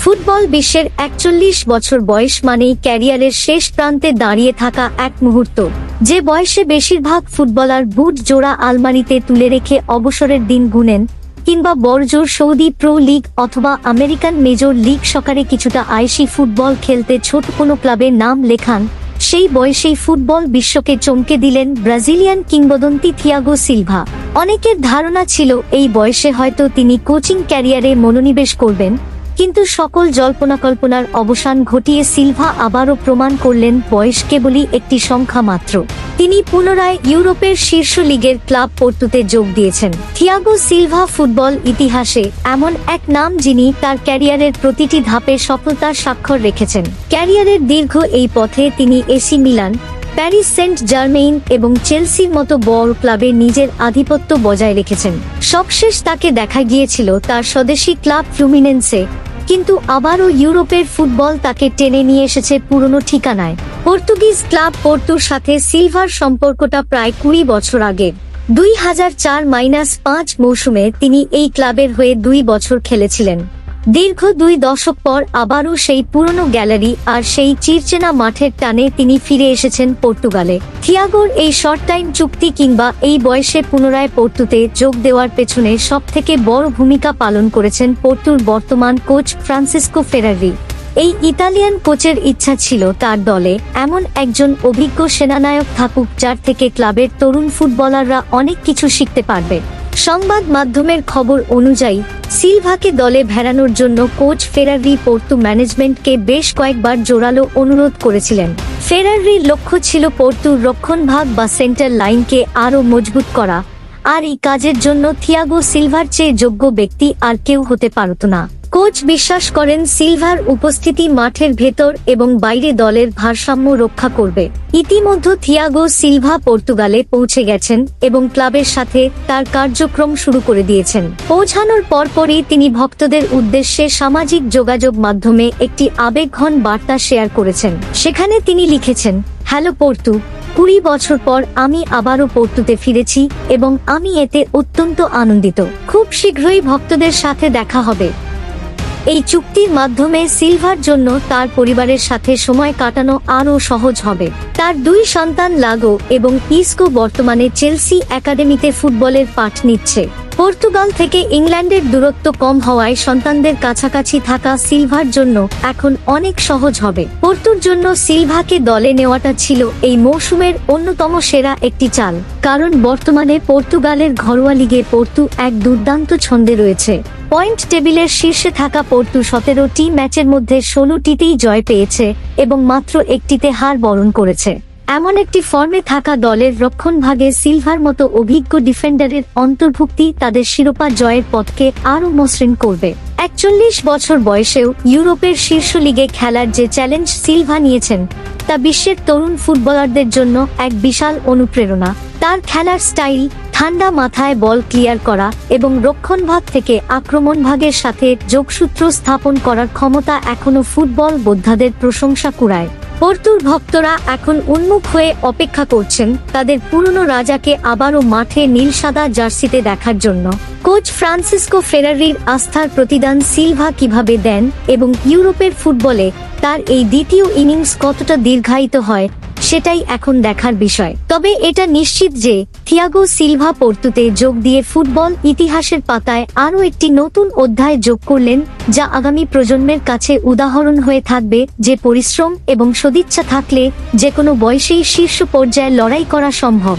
Football বিশ্বের ৪১ বছর বয়স মানেই ক্যারিয়ারের শেষ প্রান্তে দাঁড়িয়ে থাকা এক মুহূর্ত, যে বয়সে বেশিরভাগ ফুটবলার বুট জোড়া আলমারিতে তুলে রেখে অবসরের দিন গুনেন, কিংবা বড়জোর সৌদি প্রো লিগ অথবা আমেরিকান মেজর লিগ সকারে কিছুটা আয়েশি ফুটবল খেলতে ছোট কোনো ক্লাবে নাম লেখান। সেই বয়সেই ফুটবল বিশ্বকে চমকে দিলেন ব্রাজিলিয়ান কিংবদন্তি থিয়াগো সিলভা। অনেকের ধারণা ছিল এই বয়সে হয়তো তিনি কোচিং ক্যারিয়ারে মনোনিবেশ করবেন, কিন্তু সকল জল্পনা কল্পনার অবসান ঘটিয়ে সিলভা আবারও প্রমাণ করলেন বয়স কেবলই একটি সংখ্যা মাত্র। তিনি পুনরায় ইউরোপের শীর্ষ লিগের ক্লাব পোর্তুতে যোগ দিয়েছেন। থিয়াগো সিলভা ফুটবল ইতিহাসে এমন এক নাম যিনি তার ক্যারিয়ারের প্রতিটি ধাপে সফলতার স্বাক্ষর রেখেছেন। ক্যারিয়ারের দীর্ঘ এই পথে তিনি AC Milan, Paris Saint Germain এবং চেলসির মতো বড় ক্লাবে নিজের আধিপত্য বজায় রেখেছেন। সবশেষ তাকে দেখা গিয়েছিল তার স্বদেশী ক্লাব ফ্লুমিনেন্সে, কিন্তু আবারও ইউরোপের ফুটবল তাকে টেনে নিয়ে এসেছে পুরনো ঠিকানায়। পর্তুগিজ ক্লাব পোর্তুর সাথে সিলভার সম্পর্কটা প্রায় ২০ বছর আগের। ২০০৪-৫ মৌসুমে তিনি এই ক্লাবের হয়ে ২ বছর খেলেছিলেন। দীর্ঘ ২ দশক পর আবারও সেই পুরনো গ্যালারি আর সেই চিরচেনা মাঠের টানে তিনি ফিরে এসেছেন পর্তুগালে। থিয়াগোর এই শর্ট টাইম চুক্তি কিংবা এই বয়সে পুনরায় পোর্তুতে যোগ দেওয়ার পেছনে সবথেকে বড় ভূমিকা পালন করেছেন পোর্তুর বর্তমান কোচ ফ্রান্সিসকো ফেরারি। এই ইতালিয়ান কোচের ইচ্ছা ছিল তার দলে এমন একজন অভিজ্ঞ সেনানায়ক থাকুক যার থেকে ক্লাবের তরুণ ফুটবলাররা অনেক কিছু শিখতে পারবে। সংবাদ মাধ্যমের খবর অনুযায়ী সিলভাকে দলে ভেড়ানোর জন্য কোচ ফেরারি পোর্তু ম্যানেজমেন্টকে বেশ কয়েকবার জোরালো অনুরোধ করেছিলেন। ফেরারির লক্ষ্য ছিল পোর্তুর রক্ষণভাগ বা সেন্টার লাইনকে আরও মজবুত করা, আর এই কাজের জন্য থিয়াগো সিলভার চেয়ে যোগ্য ব্যক্তি আর কেউ হতে পারত না। কোচ বিশ্বাস করেন সিলভার উপস্থিতি মাঠের ভেতর এবং বাইরে দলের ভারসাম্য রক্ষা করবে। ইতিমধ্যে থিয়াগো সিলভা পর্তুগালে পৌঁছে গেছেন এবং ক্লাবের সাথে তার কার্যক্রম শুরু করে দিয়েছেন। পৌঁছানোর পরপরই তিনি ভক্তদের উদ্দেশ্যে সামাজিক যোগাযোগ মাধ্যমে একটি আবেগঘন বার্তা শেয়ার করেছেন। সেখানে তিনি লিখেছেন, হ্যালো পোর্তু, ২০ বছর পর আমি আবারও পোর্তুতে ফিরেছি এবং আমি এতে অত্যন্ত আনন্দিত। খুব শীঘ্রই ভক্তদের সাথে দেখা হবে। এই চুক্তির মাধ্যমে সিলভার জন্য তার পরিবারের সাথে সময় কাটানো আরও সহজ হবে। তার ২ সন্তান লাগো এবং ইসকো বর্তমানে চেলসি একাডেমিতে ফুটবলের পাঠ নিচ্ছে। পর্তুগাল থেকে ইংল্যান্ডের দূরত্ব কম হওয়ায় সন্তানদের কাছাকাছি থাকা সিলভার জন্য এখন অনেক সহজ হবে। পোর্তুর জন্য সিলভাকে দলে নেওয়াটা ছিল এই মৌসুমের অন্যতম সেরা একটি চাল, কারণ বর্তমানে পর্তুগালের ঘরোয়া লিগে পোর্তু এক দুর্দান্ত ছন্দে রয়েছে। পয়েন্ট টেবিলের শীর্ষে থাকা পোর্তু ১৭টি ম্যাচের মধ্যে ১৬টিতেই জয় পেয়েছে এবং মাত্র একটিতে হার বরণ করেছে। এমন একটি ফর্মে থাকা দলের রক্ষণভাগে সিলভার মতো অভিজ্ঞ ডিফেন্ডারের অন্তর্ভুক্তি তাদের শিরোপা জয়ের পথকে আরও মসৃণ করবে। ৪১ বছর বয়সেও ইউরোপের শীর্ষ লিগে খেলার যে চ্যালেঞ্জ সিলভা নিয়েছেন তা বিশ্বের তরুণ ফুটবলারদের জন্য এক বিশাল অনুপ্রেরণা। তার খেলার স্টাইল, ঠান্ডা মাথায় বল ক্লিয়ার করা এবং রক্ষণভাগ থেকে আক্রমণভাগের সাথে যোগসূত্র স্থাপন করার ক্ষমতা এখনো ফুটবল বোদ্ধাদের প্রশংসা কুড়ায়। পোর্তুর ভক্তরা এখন উন্মুখ হয়ে অপেক্ষা করছেন তাদের পুরনো রাজাকে আবারও মাঠে নীল সাদা জার্সিতে দেখার জন্য। কোচ ফ্রান্সিসকো ফেরারির আস্থার প্রতিদান সিলভা কিভাবে দেন এবং ইউরোপের ফুটবলে তার এই দ্বিতীয় ইনিংস কতটা দীর্ঘায়িত হয় সেটাই এখন দেখার বিষয়। তবে এটা নিশ্চিত যে থিয়াগো সিলভা পোর্তুতে যোগ দিয়ে ফুটবল ইতিহাসের পাতায় আরও একটি নতুন অধ্যায় যোগ করলেন, যা আগামী প্রজন্মের কাছে উদাহরণ হয়ে থাকবে যে পরিশ্রম এবং সদিচ্ছা থাকলে যে কোনো বয়সেই শীর্ষ পর্যায়ে লড়াই করা সম্ভব।